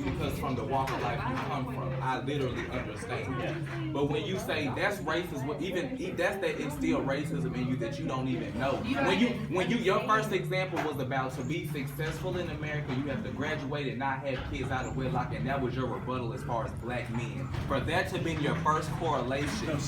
because from the walk of life you come from, I literally understand. But when you say that's racist, even that's that instill racism in you that you don't even know. When you your first example was about to be successful in America, you have to graduate and not have kids out of wedlock, and that was your rebuttal as far as black men. For that to be your first correlation.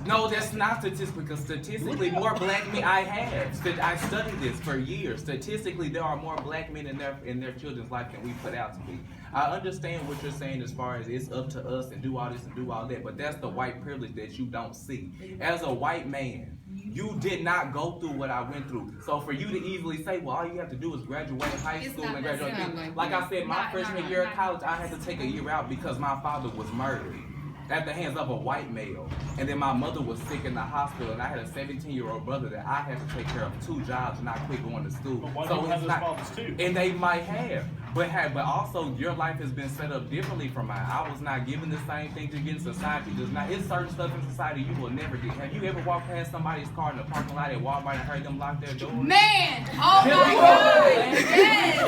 No, that's not statistical, because statistically more black men I studied this for years. Statistically, there are more black men in their children's life than we put out to be. I understand what you're saying as far as it's up to us and do all this and do all that, but that's the white privilege that you don't see. As a white man, you did not go through what I went through. So for you to easily say, well, all you have to do is graduate high school and graduate. Like I said, my freshman year of college, I had to take a year out because my father was murdered at the hands of a white male. And then my mother was sick in the hospital, and I had a 17-year-old brother that I had to take care of 2 jobs and I quit going to school. But why so don't you have those fathers too? And they might have. But also your life has been set up differently from mine. I was not given the same thing to get in society. It's certain stuff in society you will never get. Have you ever walked past somebody's car in the parking lot at Walmart and heard them lock their door? Man! Oh my God! Yes!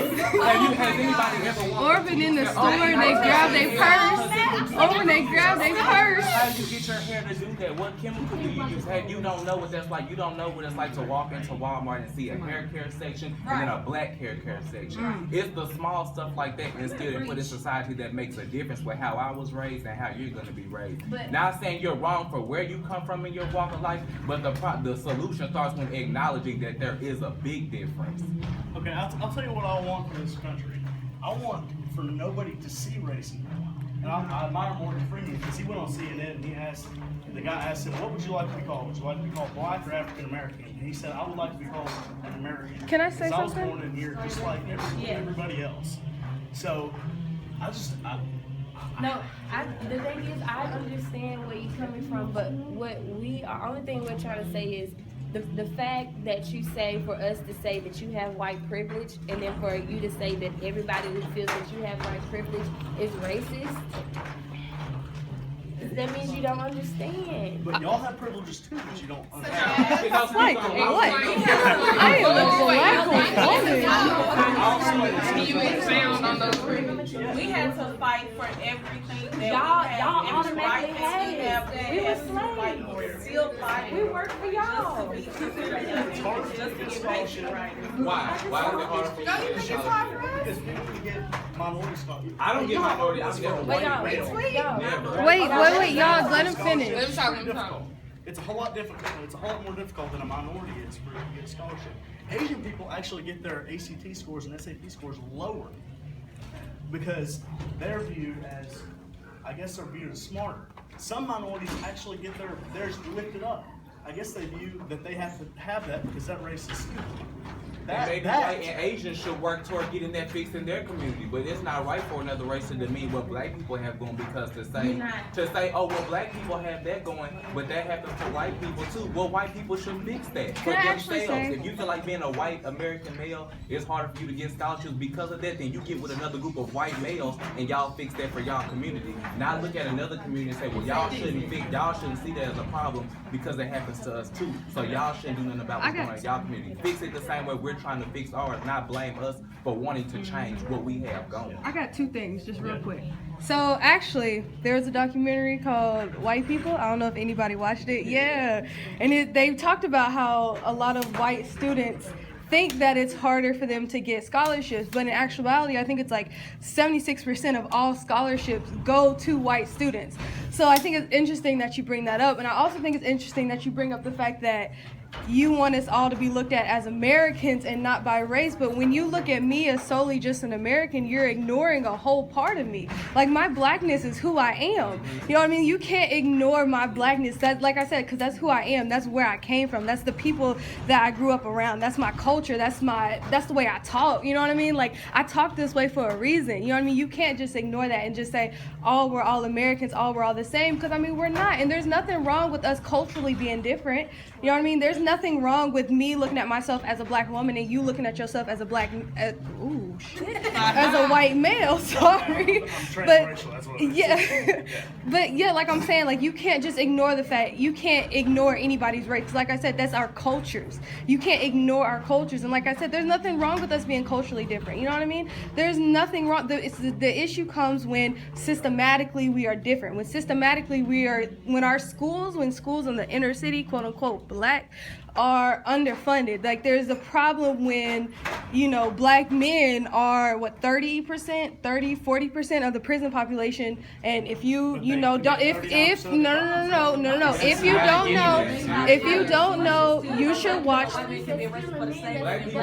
Has anybody ever walked? Or been in the store and they grab their purse. Or when they grab their purse. How do you get your hair to do that? What chemical do you use? You don't know what that's like. You don't know what it's like to walk into Walmart and see a hair care section and then a black hair care section. It's the small stuff like that instilled and put in society that makes a difference with how I was raised and how you're going to be raised. Not saying you're wrong for where you come from in your walk of life, but the solution starts when acknowledging that there is a big difference. Okay, I'll tell you what I want for this country. I want for nobody to see racism. And I admire Morgan Freeman because he went on CNN and the guy asked him, what would you like to be called? Would you like to be called black or African American? And he said, I would like to be called an American. Can I say something? I was born in here just like everybody else. So the thing is, I understand where you're coming from, but only thing we're trying to say is the fact that you say, for us to say that you have white privilege, and then for you to say that everybody who feels that you have white privilege is racist, that means you don't understand. But y'all have privileges too, but you don't understand. Because Like what? I am a black woman. You expound on those privileges. We had to fight for everything that Y'all we had. automatically had it. We were slaves. We're still fighting. We work for y'all. It's hard for you to get scholarship. Why is it hard for you to get scholarship? Because people get minority scholarship. I don't get minority. I get Y'all. Wait, y'all, let him finish. Let him talk. It's a whole lot difficult. It's a whole lot more difficult than a minority is for you to get a scholarship. Asian people actually get their ACT scores and SAT scores lower because they're viewed as, they're viewed as smarter. Some minorities actually get theirs lifted up. I guess they view that they have to have that because that race is skewed. Maybe white and Asians should work toward getting that fixed in their community, but it's not right for another race to demean what black people have going, because to say, oh, well, black people have that going, but that happens to white people too. Well, white people should fix that for themselves. If you feel like being a white American male is harder for you to get scholarships because of that, then you get with another group of white males and y'all fix that for y'all community. Now look at another community and say, well, y'all shouldn't see that as a problem because it happens to us too. So y'all shouldn't do nothing about what's going on in y'all community. Fix it the same way we're trying to fix ours, not blame us for wanting to change what we have going. I got 2 things, just real quick. So actually, there was a documentary called White People. I don't know if anybody watched it. Yeah, and they talked about how a lot of white students think that it's harder for them to get scholarships, but in actuality, I think it's like 76% of all scholarships go to white students. So I think it's interesting that you bring that up, and I also think it's interesting that you bring up the fact that you want us all to be looked at as Americans and not by race, but when you look at me as solely just an American, you're ignoring a whole part of me. Like, my blackness is who I am. You know what I mean? You can't ignore my blackness. That, like I said, because that's who I am. That's where I came from. That's the people that I grew up around. That's my culture. That's the way I talk. You know what I mean? Like, I talk this way for a reason. You know what I mean? You can't just ignore that and just say, oh, we're all Americans, oh, we're all the same, because I mean, we're not. And there's nothing wrong with us culturally being different. You know what I mean? There's there's nothing wrong with me looking at myself as a black woman and you looking at yourself as a black, as a white male. Sorry, I'm but transracial, that's what it is. yeah, but yeah, like I'm saying, like you can't just ignore the fact. You can't ignore anybody's race. 'Cause like I said, that's our cultures. You can't ignore our cultures. And like I said, there's nothing wrong with us being culturally different. You know what I mean? There's nothing wrong. The issue comes when systematically we are different. When systematically when schools in the inner city, quote unquote, black, are underfunded. Like there's a problem when, black men are 40% of the prison population. And if no, if you don't know, you should watch. Black people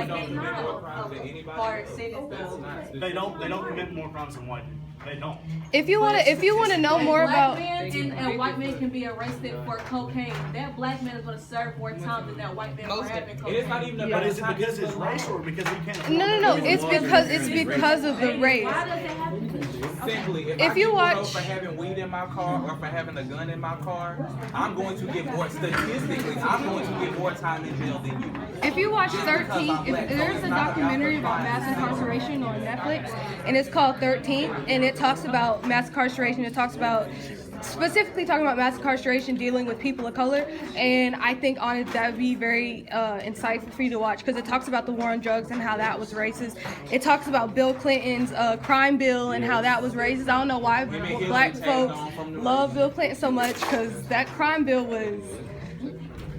don't commit more crimes than anybody else. That's not. They don't commit more crimes than white people. They don't. If you want to know more about. Black man and a white man can be arrested for cocaine. That black man is going to serve more time than that white man for having cocaine. It's not even about But is it time. because it's race or because we can't? No. It's because of the race. Why does it happen? Simply, if If I you get pulled watch- over for having weed in my car or for having a gun in my car, I'm going to get more, statistically, I'm going to get more time in jail than you. If you watch 13, there's a documentary about mass incarceration on Netflix, and it's called 13, and it talks about mass incarceration. It talks about specifically talking about mass incarceration dealing with people of color, and I think on it that would be very insightful for you to watch because it talks about the war on drugs and how that was racist. It talks about Bill Clinton's crime bill and how that was racist. I don't know why black folks love Bill Clinton so much because that crime bill was.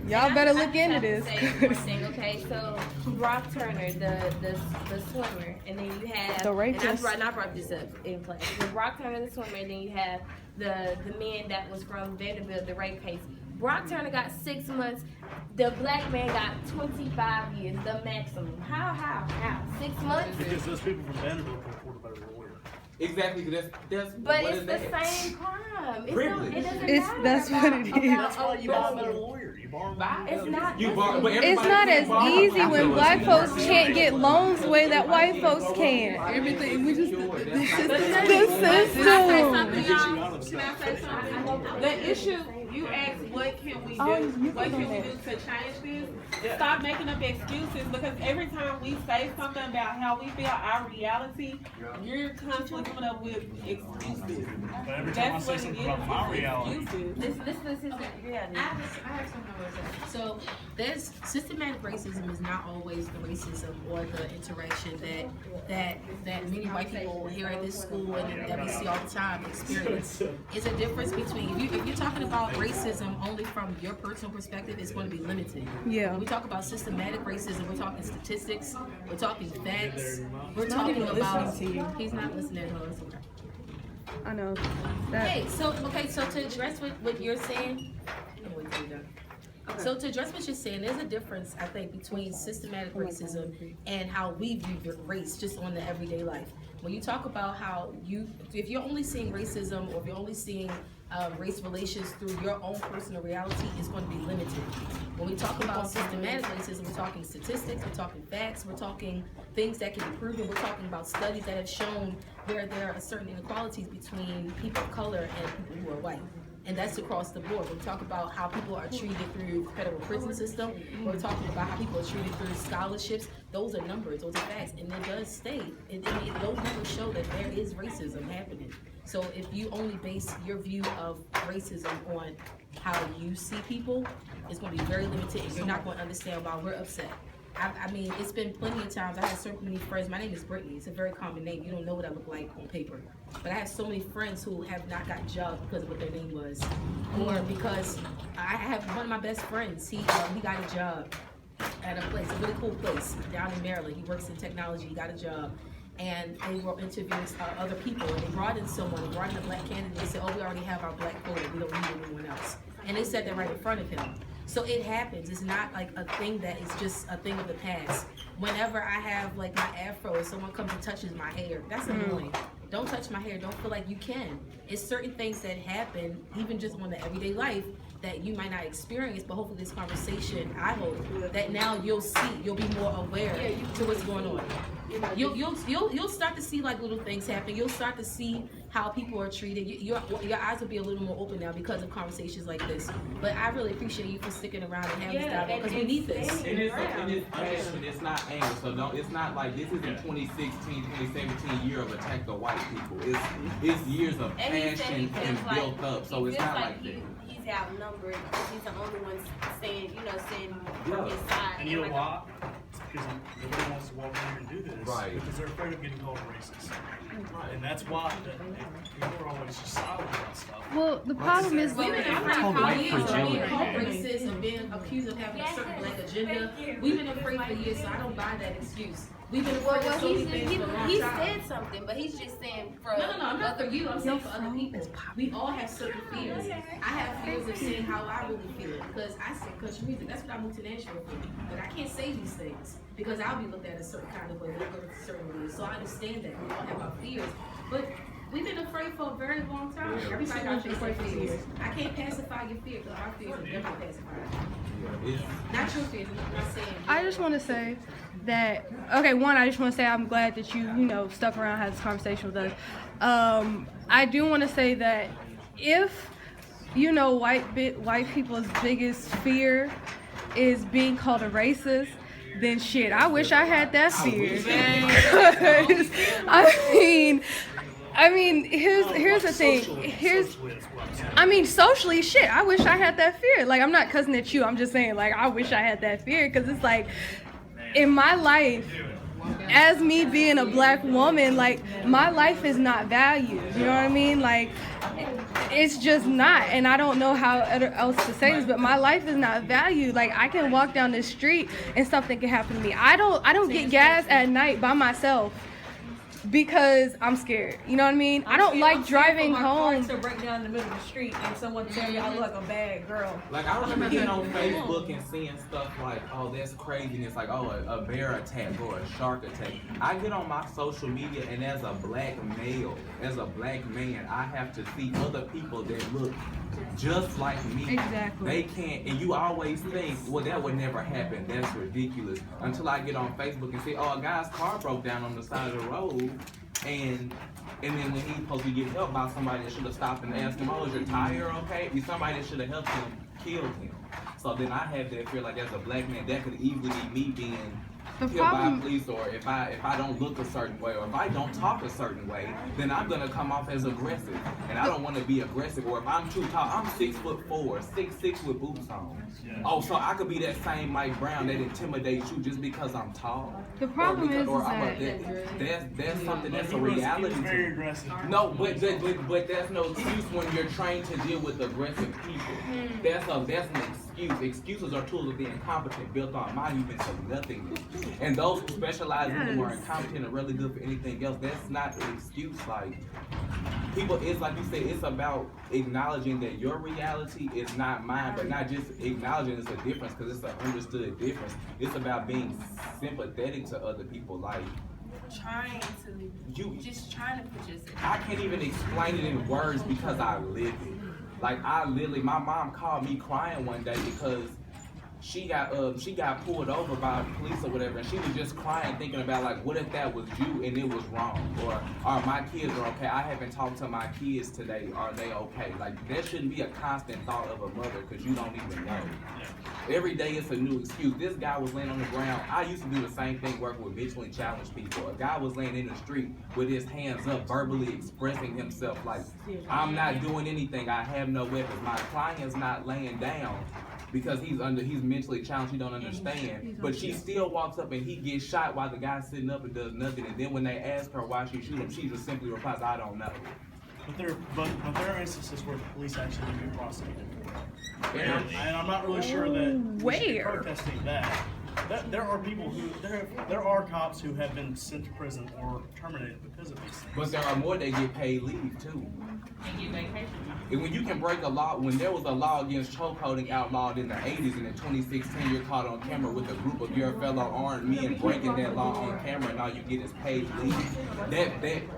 Y'all better look into this. Okay, so Brock Turner, the swimmer, and then you have The rapist. And I brought this up in class. So Brock Turner, the swimmer, and then you have the man that was from Vanderbilt, the rape case. Brock Turner got 6 months. The black man got 25 years, the maximum. How? 6 months? Because those people from Vanderbilt can afford a better lawyer. Exactly, that's But what it's is the that? same crime. Privilege. It doesn't It's- matter that's what it is. That's why you buy a better lawyer. You borrow money. It's not. You borrow, but It's everybody not can't as borrow. easy when Absolutely. black folks can't get loans the way that white folks can. Everything we just Sure, that's not- the Can I say system. something, Get you y'all? out of Can I stuff. say something? The issue, you asked what can we do? What can we do to change this? Stop making up excuses because every time we say something about how we feel, our reality, you're constantly coming up with excuses. But every time I That's say what it something is. about my reality, Excuses. This is reality. I have something I want to say. So, there's systematic racism is not always the racism or the interaction that many white people here at this school and that we see all the time experience. It's a difference between if you're talking about racism only from your personal perspective, it's going to be limited. Yeah. When we talk about systematic racism, we're talking statistics, we're talking facts, we're talking about. He's not listening. Hold on, it's okay. I know. That, Okay, so to address what you're saying, I'm wait till you're done. So to address what you're saying, there's a difference, I think, between systematic racism and how we view race just on the everyday life. When you talk about how if you're only seeing racism or if you're only seeing race relations through your own personal reality, it's going to be limited. When we talk about systematic racism, we're talking statistics, we're talking facts, we're talking things that can be proven, we're talking about studies that have shown where there are certain inequalities between people of color and people who are white. And that's across the board. We talk about how people are treated through the federal prison system. We're talking about how people are treated through scholarships. Those are numbers, those are facts, and it does state. Those numbers show that there is racism happening. So if you only base your view of racism on how you see people, it's going to be very limited, and you're not going to understand why we're upset. I mean, it's been plenty of times. I have so many friends. My name is Brittany. It's a very common name. You don't know what I look like on paper. But I have so many friends who have not gotten jobs because of what their name was. Or because I have one of my best friends. He got a job at a place, a really cool place down in Maryland. He works in technology. He got a job. And they were interviewing other people. And they brought in someone. They brought in a black candidate. They said, oh, we already have our black quota. We don't need anyone else. And they said that right in front of him. So it happens. It's not like a thing that is just a thing of the past. Whenever I have like my afro or someone comes and touches my hair, that's annoying. Don't touch my hair. Don't feel like you can. It's certain things that happen, even just on the everyday life, that you might not experience, but hopefully this conversation, I hope, that now you'll see, you'll be more aware to what's going on. You'll start to see like little things happen. You'll start to see how people are treated. Your eyes will be a little more open now because of conversations like this. But I really appreciate you for sticking around and having this dialogue because we need this. It's not anger, so it's not like this isn't 2016, 2017 year of attack the white people. It's years of passion and built up, so it's not like that. He's outnumbered because he's the only one saying from his side. And you know why? It's because nobody wants to walk in here and do this. Right. Because they're afraid of getting called racist. And that's why people are always just silent about stuff. Well, the problem is We've been afraid for years of being called racist and being accused of having a certain black agenda. We've been afraid for years, so I don't buy that excuse. We've been afraid of so many things for a long He time. said something, but he's just saying for No, I'm not for you. I'm saying for other people. We all have certain fears. I have fears of saying how I really feel because I sing country music. That's what I moved to Nashville for. But I can't say these things because I'll be looked at a certain kind of way, looked at a certain way. So I understand that. We all have our fears. But we've been afraid for a very long time. Everybody got their fears. I can't pacify your fear because our fears are never pacified. Not your fears. I'm not saying. I just want to say that, okay, one, I just want to say I'm glad that you stuck around and had this conversation with us. I do want to say that if, white people's biggest fear is being called a racist, then shit, I wish I had that fear. I mean, here's the thing. Socially, shit, I wish I had that fear. Like, I'm not cussing at you. I'm just saying, like, I wish I had that fear because it's like, in my life, as me being a black woman, like, my life is not valued. You know what I mean? Like, it's just not. And I don't know how else to say this, but my life is not valued. Like, I can walk down the street and something can happen to me. I don't get gas at night by myself because I'm scared. You know what I mean? I don't like driving home. To break down in the middle of the street and someone tell me I look like a bad girl. Like, I remember getting on Facebook and seeing stuff like, oh, that's crazy. And it's like, oh, a bear attack or a shark attack. I get on my social media, and as a black male, as a black man, I have to see other people that look just like me. Exactly. They can't, and you always think, well, that would never happen. That's ridiculous. Until I get on Facebook and see, oh, a guy's car broke down on the side of the road. And then when he's supposed to get help by somebody that should have stopped and asked him, oh, is your tire okay? Be somebody that should have helped him, killed him. So then I have that fear, like, as a black man, that could easily be me being killed by police, or if I don't look a certain way, or if I don't talk a certain way, then I'm gonna come off as aggressive, and I don't want to be aggressive. Or if I'm too tall, I'm 6'4", 6'6" with boots on. Oh, so I could be that same Mike Brown that intimidates you just because I'm tall. The problem is that's something that's a reality. Very aggressive. No, but that's no excuse when you're trained to deal with aggressive people. That's an excuse. Excuses are tools of the incompetent built on monuments of nothingness. And those who specialize in them are incompetent and really good for anything else. That's not an excuse. Like, people, it's like you said, it's about acknowledging that your reality is not mine, but not just acknowledging it's a difference because it's an understood difference. It's about being sympathetic to other people. Like, Trying to put yourself. I can't even explain it in words because I live it. Like, my mom called me crying one day because she got pulled over by police or whatever, and she was just crying, thinking about, like, what if that was you and it was wrong, or my kids are okay? I haven't talked to my kids today. Are they okay? Like, there shouldn't be a constant thought of a mother because you don't even know. Every day it's a new excuse. This guy was laying on the ground. I used to do the same thing working with mentally challenged people. A guy was laying in the street with his hands up, verbally expressing himself like, I'm not doing anything. I have no weapons. My client's not laying down because he's mentally challenged. He don't understand. But she still walks up and he gets shot while the guy's sitting up and does nothing. And then when they ask her why she shoot him, she just simply replies, I don't know. But there are instances where the police actually do prosecute. And I'm not really sure that we should be protesting that. There are people there are cops who have been sent to prison or terminated because of these things. But there are more that get paid leave too. And get vacation. And when you can break a law, when there was a law against chokeholding outlawed in the 80s, and in 2016 you're caught on camera with a group of your fellow armed men breaking that law on camera, and all you get is paid leave.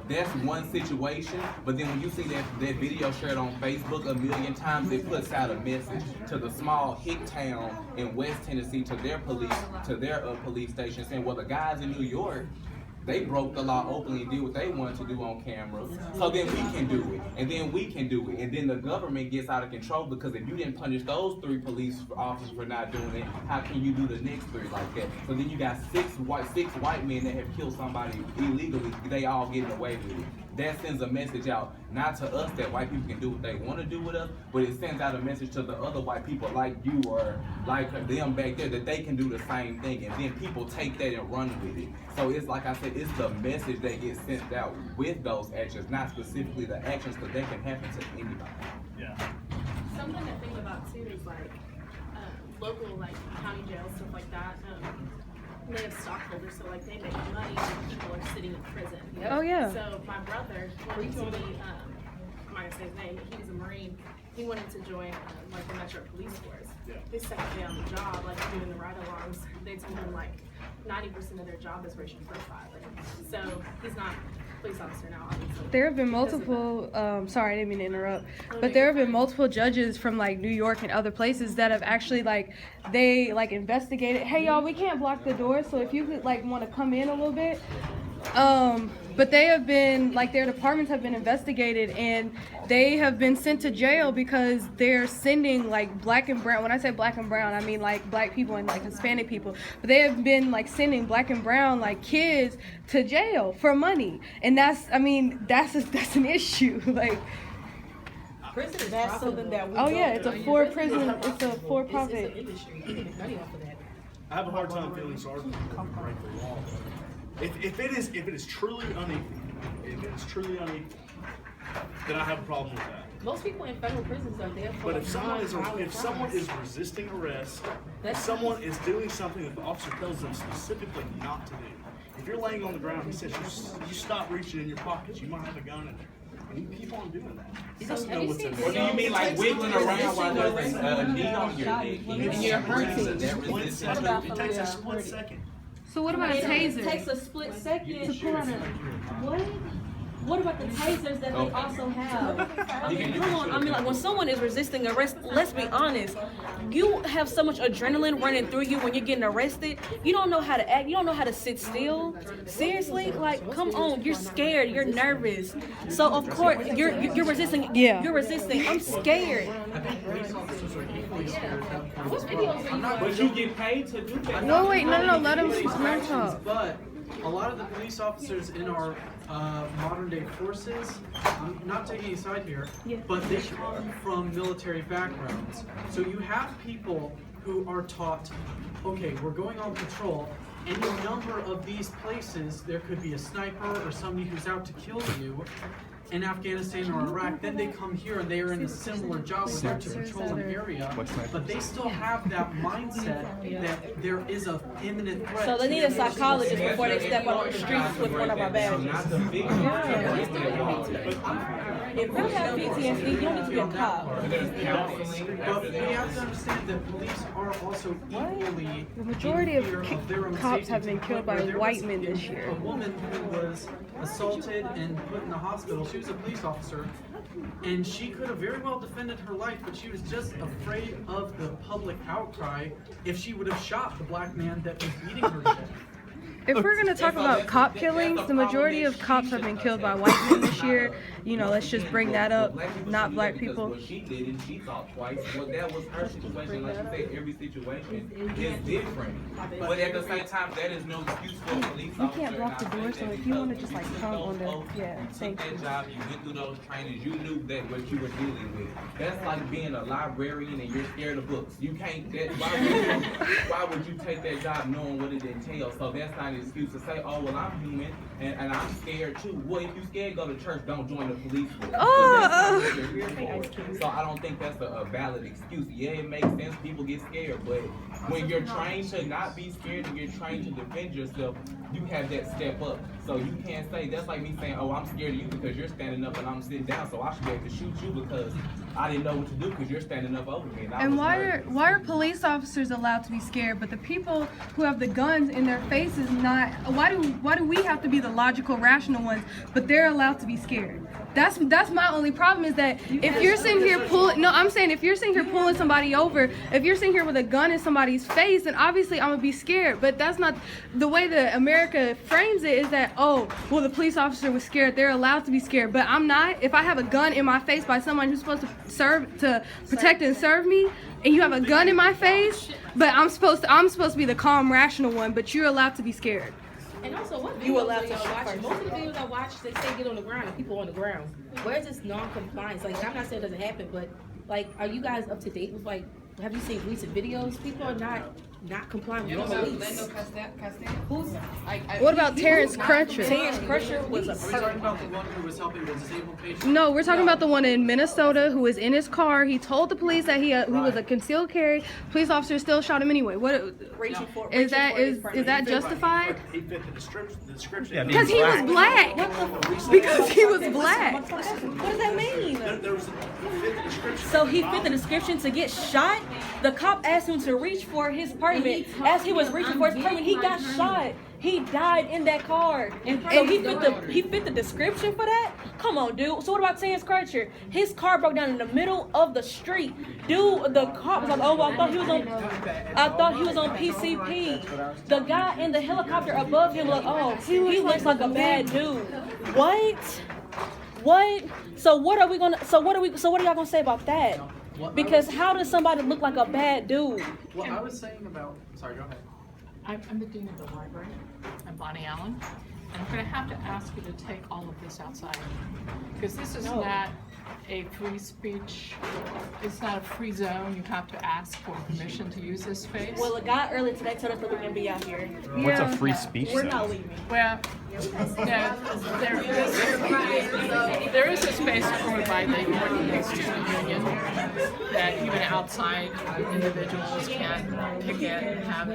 That's one situation. But then when you see that video shared on Facebook a million times, it puts out a message to the small hick town in West Tennessee, to their police station, saying, well, the guys in New York, they broke the law openly and did what they wanted to do on camera. So then we can do it, and then we can do it, and then the government gets out of control because if you didn't punish those 3 police officers for not doing it, how can you do the next 3 like that? So then you got 6 white men that have killed somebody illegally. They all getting away with it. That sends a message out, not to us that white people can do what they want to do with us, but it sends out a message to the other white people like you or like them back there that they can do the same thing, and then people take that and run with it. So it's like I said, it's the message that gets sent out with those actions, not specifically the actions, because they can happen to anybody. Yeah. Something to think about too is like local like county jails, stuff like that. They have stockholders, so like they make money when people are sitting in prison. Oh yeah. So my brother wanted to be, I'm not gonna say his name, but he was a Marine. He wanted to join like the Metro Police Force. Yeah. His second day on the job, like doing the ride-alongs, they told him like 90% of their job is racial profiling. So he's not a police officer now, obviously. There have been multiple, sorry, I didn't mean to interrupt, but there have been multiple judges from like New York and other places that have actually like, they like investigated, hey y'all, we can't block the door, so if you could like want to come in a little bit. But they have been, like their departments have been investigated and they have been sent to jail because they're sending like black and brown, when I say black and brown, I mean like black people and like Hispanic people, but they have been like sending black and brown like kids to jail for money. And that's, I mean, that's an issue. Like, Prison is That's profitable. something that we oh yeah, go it's a through. for prison, it's a It's an for-profit. industry. You can make money off of that. I have a hard time feeling sorry for people who break the law. If it is truly unequal, then I have a problem with that. Most people in federal prisons are there for But if someone non-violent is crimes. resisting arrest, if That's- someone is doing something that the officer tells them specifically not to do, if you're laying on the ground, he says you stop reaching in your pockets, you might have a gun in there. And you keep on doing that. He doesn't know what's in What do there. you mean like wiggling around while there's a knee on your neck? And you're hurting. Split second. It takes a split second. So what about a It taser? takes a split second to pull out a, what? What about the tasers that they also have? I mean, come on, I mean, like, when someone is resisting arrest, let's be honest, you have so much adrenaline running through you when you're getting arrested, you don't know how to act, you don't know how to sit still. Seriously, like, come on, you're scared, you're nervous. So, of course, you're resisting, Yeah. you're resisting, I'm scared. But you get paid to do that. No, wait, no, let him talk. But a lot of the police officers in our modern day forces, I'm not taking a side here, but they come from military backgrounds. So you have people who are taught, okay, we're going on patrol, and in a number of these places, there could be a sniper or somebody who's out to kill you. In Afghanistan or Iraq, then they come here and they are in a similar job where they're to patrol an area, but they still have that mindset that there is an imminent threat. So they need a psychologist before they step on the streets with one of our badges. Not the victim. If you have PTSD, you don't need to be a cop. There's counseling. But we have to understand that police are also equally The majority in of fear their own cops safety have been to the killed point by where there white was men this year. A woman who was assaulted and put in the hospital. She was a police officer, and she could have very well defended her life, but she was just afraid of the public outcry if she would have shot the black man that was beating her to death. If we're gonna talk about cop killings, the majority of cops have been killed by white men this year. You know, let's just bring that up, not black people. What she did and she thought twice. Well, that was her situation. Like you say, every situation is different. But at the same time, that is no excuse for a police You officer. can't block the And I door, say so that if you wanna because just, like, you come took on the- those oaths, yeah, you took thank that you. job, you went through those trainings, you knew that what you were dealing with. That's like being a librarian and you're scared of books. You can't. Why would you take that job knowing what it entails? So that's not an excuse to say, oh well, I'm human and I'm scared too. Well, if you scared, go to church. Don't join the police force. That's what you're here for. So I don't think that's a valid excuse. Yeah, it makes sense. People get scared, but when you're trained to not be scared and you're trained to defend yourself, you have that step up. So you can't say that's like me saying, oh, I'm scared of you because you're standing up and I'm sitting down, so I should be able to shoot you because I didn't know what to do because you're standing up over me. And why are police officers allowed to be scared, but the people who have the guns in their faces not? Why do we have to be the logical, rational ones, but they're allowed to be scared? That's my only problem is that if you're sitting here pulling, no, I'm saying if you're sitting here pulling somebody over, if you're sitting here with a gun in somebody's face, then obviously I'm gonna be scared. But that's not the way that America frames it. Is that, oh, well, the police officer was scared, they're allowed to be scared, but I'm not. If I have a gun in my face by someone who's supposed to protect and serve me, and you have a gun in my face, but I'm supposed to be the calm, rational one, but you're allowed to be scared. And also, what You videos allowed are to y'all shoot watching? first. Most of the videos I watch, they say get on the ground, and people on the ground. Where's this non-compliance? Like, I'm not saying it doesn't happen, but like, are you guys up to date with like? Have you seen recent videos? People are not complying with the police. Who's? What about Terrence Crutcher? Terrence Crutcher was Are we talking about the one who was helping the disabled patient? No, we're talking about the one in Minnesota who was in his car. He told the police that he was a concealed carry. Police officer still shot him anyway. What is that justified? He fit the description. Yeah, Because he was black. Because he was black. What does that mean? There was he fit the description. So he fit the description to get shot. The cop asked him to reach for his permit. As he was reaching for his permit, he got shot. He died in that car. And so he fit the description for that? Come on, dude. So what about Terrence Crutcher? His car broke down in the middle of the street. Dude, the cop was like, oh, I thought he was on PCP. The guy in the helicopter above him was like, oh, he looks like a bad dude. What? So what are y'all gonna say about that? Because how does somebody look like a bad dude? Well, I was saying about. Sorry, go ahead. I'm the dean of the library. I'm Bonnie Allen. And I'm going to have to ask you to take all of this outside. Because this is not a free speech, it's not a free zone. You have to ask for permission to use this space. Well, a guy earlier today told us that we can be out here. What's a free speech We're zone? not leaving. Well, yeah, there is a space formed by the American Student Union that even outside individuals can picket and have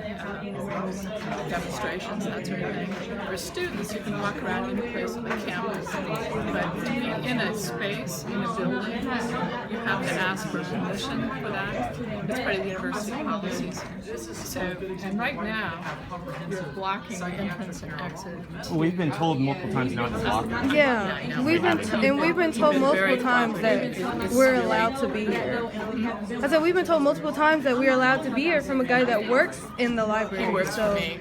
demonstrations, that sort of thing. For students, you can walk around in the place of the campus, but to be in a space, in a building, you have to ask for permission for that. It's part of the university policies. So, and right now, you're blocking the entrance and exit. We've been told multiple times not to block them. Yeah, we've been told multiple times that we're allowed to be here. I said we've been told multiple times that we're allowed to be here from a guy that works in the library. He works so. for me,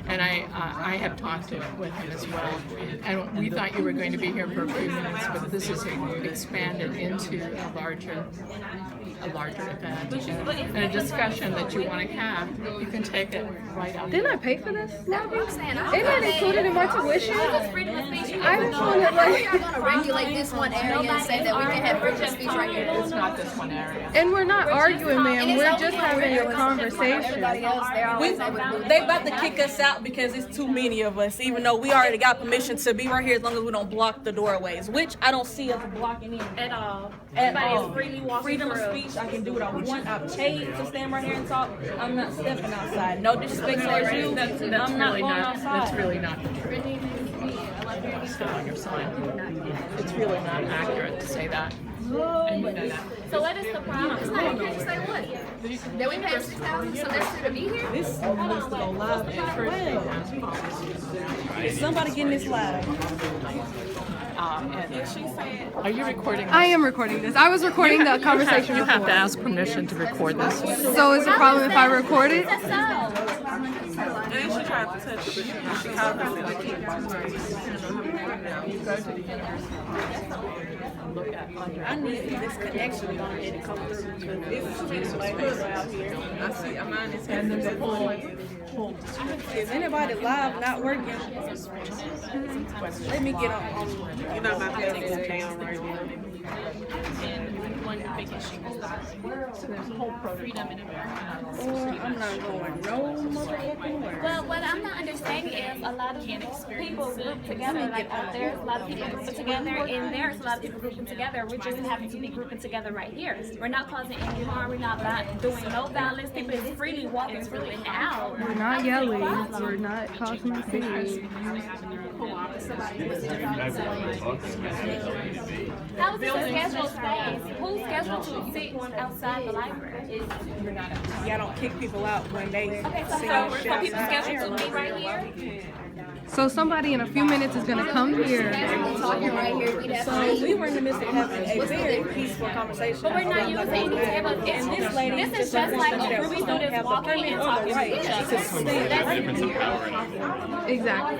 and I have talked with him as well. And we thought you were going to be here for a few minutes, but this is expanded into a larger event and a discussion that you want to have. You can take it right out. Didn't I pay for this? Isn't that included in my tuition? I just wanted We're going to regulate this one area and say that we can have freedom of speech right here. It's not this one area. And we're not arguing, ma'am. We're just having a conversation. Everybody else, they're always able to do it. They about to kick us out because it's too many of us, even though we already got permission to be right here as long as we don't block the doorways, which I don't see us blocking in. At all. At Everybody all. is freely walking Freedom of through. speech, I can do what I want. I'm paid to stand right here and talk. I'm not stepping outside. No disrespect towards you. That's I'm not really going not. outside. That's really not the truth. Still on your sign. It's really not accurate to say that. And you know that. So what is the problem? It's not accurate to say what? That we pay $6,000 so that's true to be here? This is supposed to go live at Is somebody getting this live? And are you recording this? I am recording this. I was recording the conversation You have to before. ask permission to record this. So is the problem if I record it? I need this connection on it to come through. It's too many people out here. I see. Mine is And then the whole Is anybody live not working? Let me get on. You know my building's down right now. One big issue is that freedom in America. I'm not going no motherfucking where. Well, what I'm not understanding is a lot of people group together. Like there's a lot of people grouping together, and there's a lot of people grouping together. We're just happen to be grouping together right here. We're not causing any harm. We're not doing no violence. People is freely walking through and out. We're not yelling. We're not causing a scene. How scheduled space? Who's scheduled to sit outside the library? Y'all don't kick people out when they Okay, so see some shit people outside. scheduled to meet right here? So somebody in a few minutes is gonna come here. Talking right here. So we were in the midst of having a very peaceful conversation. But we're not using any type of, And this lady this is just like a group of students walking and talking to each other. Difference in power. Exactly.